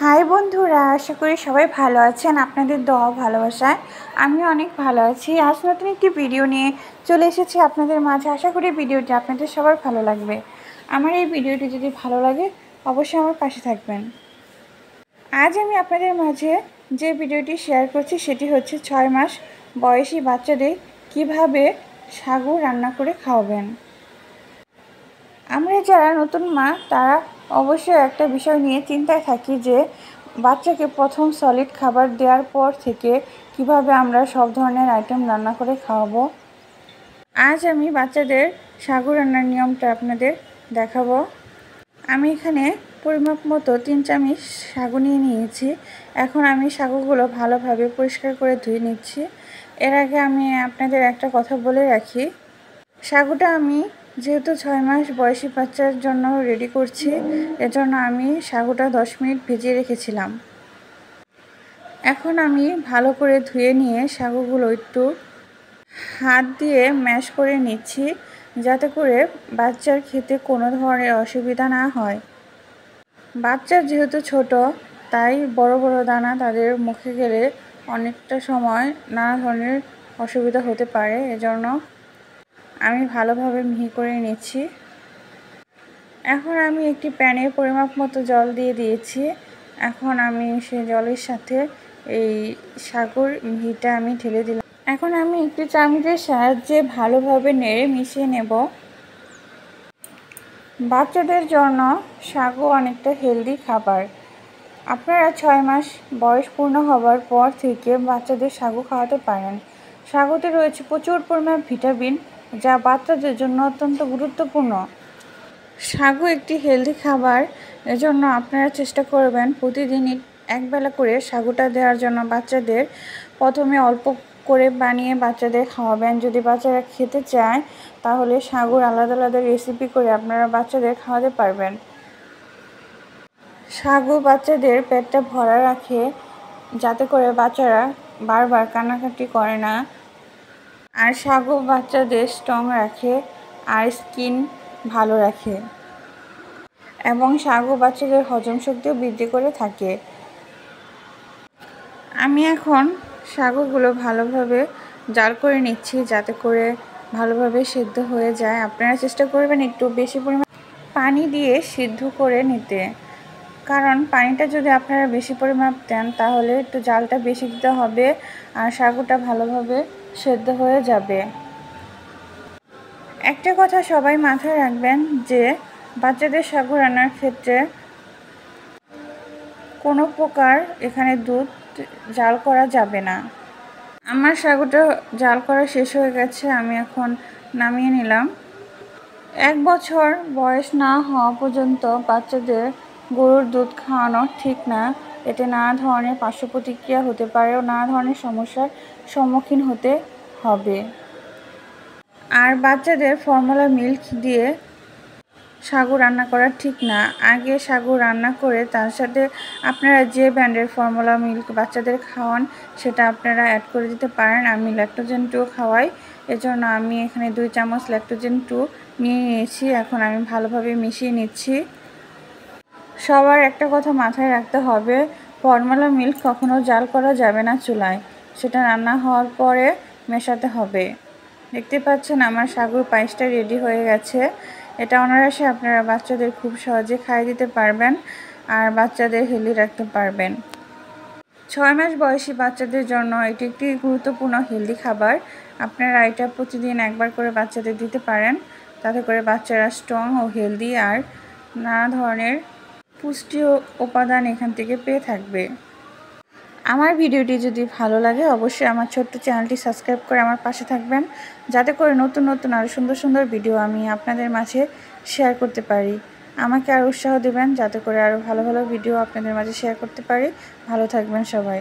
High বন্ধুরা, আশা করি সবাই ভালো আছেন। আপনাদের দোয়া ভালোবাসায় আমি অনেক ভালো আছি। আজ নতুন একটি ভিডিও নিয়ে চলে এসেছি আপনাদের মাঝে। আশা করি ভিডিওটি আপনাদের সবার ভালো লাগবে। আমার এই ভিডিওটি যদি ভালো লাগে অবশ্যই আমার পাশে থাকবেন। আজ আমি আপনাদের মাঝে যে ভিডিওটি শেয়ার করছি সেটি হচ্ছে 6 মাস বয়সী বাচ্চাদের কিভাবে সাগু রান্না করে খাওয়াবেন। আমরা যারা নতুন মা তারা অবশ্যই একটা বিষয় নিয়ে চিন্তায় থাকি যে বাচ্চাকে প্রথম সলিড খাবার দেওয়ার পর থেকে কিভাবে আমরা সব ধরনের আইটেম রান্না করে খাওয়াবো। আজ আমি বাচ্চাদের সাগু রান্নার নিয়মটা আপনাদের দেখাবো। আমি এখানে পরিমাপ মতো 3 চামচ সাগু নিয়ে নিয়েছি। এখন আমি সাগুগুলো ভালোভাবে পরিষ্কার করে ধুয়ে নিচ্ছি। এর আগে আমি আপনাদের একটা কথা বলে রাখি, সাগুটা আমি যেহেতু 6 মাস বয়সী বাচ্চার জন্য রেডি করছি, এজন্য আমি সাগুটা 10 মিনিট ভিজিয়ে রেখেছিলাম। এখন আমি ভালো করে ধুয়ে নিয়ে সাগুগুলো একটু হাত দিয়ে ম্যাশ করে নিচ্ছি, যাতে করে বাচ্চার খেতে কোনো ধরনের অসুবিধা না হয়। বাচ্চা যেহেতু ছোট, তাই বড় বড় দানা তাদের মুখে গেলে অনেকটা সময় নানা ধরনের অসুবিধা হতে পারে। এজন্য আমি ভালোভাবে মিহি করে নিচ্ছি। এখন আমি একটি প্যানে পরিমাপ মতো জল দিয়ে দিয়েছি। এখন আমি সেই জলের সাথে এই সাগুর মিহিটা আমি ঢেলে দিলাম। এখন আমি একটি চামচের সাহায্যে ভালোভাবে নেড়ে মিশিয়ে নেব। বাচ্চাদের জন্য সাগু অনেকটা হেলদি খাবার। আপনারা 6 মাস বয়স পূর্ণ হবার পর থেকে বাচ্চাদের সাগু খাওয়াতে পারেন। সাগুতে রয়েছে প্রচুর পরিমাণ ভিটামিন, যা বাচ্চাদের জন্য অত্যন্ত গুরুত্বপূর্ণ। সাগু একটি হেলদি খাবার, এজন্য আপনারা চেষ্টা করবেন প্রতিদিন একবেলা করে সাগুটা দেওয়ার জন্য। বাচ্চাদের প্রথমে অল্প করে বানিয়ে বাচ্চাদের খাওয়াবেন। যদি বাচ্চারা খেতে চায় তাহলে সাগুর আলাদা আলাদা রেসিপি করে আপনারা বাচ্চাদের খাওয়াতে পারবেন। সাগু বাচ্চাদের পেটটা ভরা রাখে, যাতে করে বাচ্চারা বারবার কান্নাকাটি করে না। আর সাগু বাচ্চাদের স্ট্রং রাখে আর স্কিন ভালো রাখে, এবং সাগু বাচ্চাদের হজম শক্তিও বৃদ্ধি করে থাকে। আমি এখন সাগুগুলো ভালোভাবে জাল করে নিচ্ছি, যাতে করে ভালোভাবে সিদ্ধ হয়ে যায়। আপনারা চেষ্টা করবেন একটু বেশি পরিমাণ পানি দিয়ে সিদ্ধ করে নিতে, কারণ পানিটা যদি আপনারা বেশি পরিমাণ দেন তাহলে একটু জালটা বেশি দিতে হবে আর সাগুটা ভালোভাবে সিদ্ধ হয়ে যাবে। একটা কথা সবাই মাথায় রাখবেন যে বাচ্চাদের সাগু রান্নার ক্ষেত্রে কোনো প্রকার এখানে দুধ জাল করা যাবে না। আমার সাগুটা জাল করা শেষ হয়ে গেছে, আমি এখন নামিয়ে নিলাম। 1 বছর বয়স না হওয়া পর্যন্ত বাচ্চাদের গরুর দুধ খাওয়ানো ঠিক না। এতে নানা ধরনের পার্শ্ব প্রতিক্রিয়া হতে পারে ও নানা ধরনের সমস্যার সম্মুখীন হতে হবে। আর বাচ্চাদের ফর্মুলা মিল্ক দিয়ে সাগু রান্না করা ঠিক না। আগে সাগু রান্না করে তার সাথে আপনারা যে ব্র্যান্ডের ফর্মুলা মিল্ক বাচ্চাদের খাওয়ান সেটা আপনারা অ্যাড করে দিতে পারেন। আমি ল্যাকটোজেন 2 খাওয়াই, এজন্য আমি এখানে 2 চামচ ল্যাকটোজেন 2 নিয়ে নিয়েছি। এখন আমি ভালোভাবে মিশিয়ে নিচ্ছি। সবার একটা কথা মাথায় রাখতে হবে, ফর্মুলা মিল্ক কখনো জাল করা যাবে না চুলায়, সেটা রান্না হওয়ার পরে মেশাতে হবে। দেখতে পাচ্ছেন আমার সাগুর পায়েসটা রেডি হয়ে গেছে। এটা অনায়াসে আপনারা বাচ্চাদের খুব সহজে খাইয়ে দিতে পারবেন আর বাচ্চাদের হেলদি রাখতে পারবেন। 6 মাস বয়সী বাচ্চাদের জন্য এটি একটি গুরুত্বপূর্ণ হেলদি খাবার। আপনারা এটা প্রতিদিন একবার করে বাচ্চাদের দিতে পারেন, তাতে করে বাচ্চারা স্ট্রং ও হেলদি আর নানা ধরনের পুষ্টি উপাদান এখান থেকে পেয়ে থাকবে। আমার ভিডিওটি যদি ভালো লাগে অবশ্যই আমার ছোট্ট চ্যানেলটি সাবস্ক্রাইব করে আমার পাশে থাকবেন, যাতে করে নতুন নতুন আরও সুন্দর সুন্দর ভিডিও আমি আপনাদের মাঝে শেয়ার করতে পারি। আমাকে আরও উৎসাহ দেবেন, যাতে করে আরও ভালো ভালো ভিডিও আপনাদের মাঝে শেয়ার করতে পারি। ভালো থাকবেন সবাই।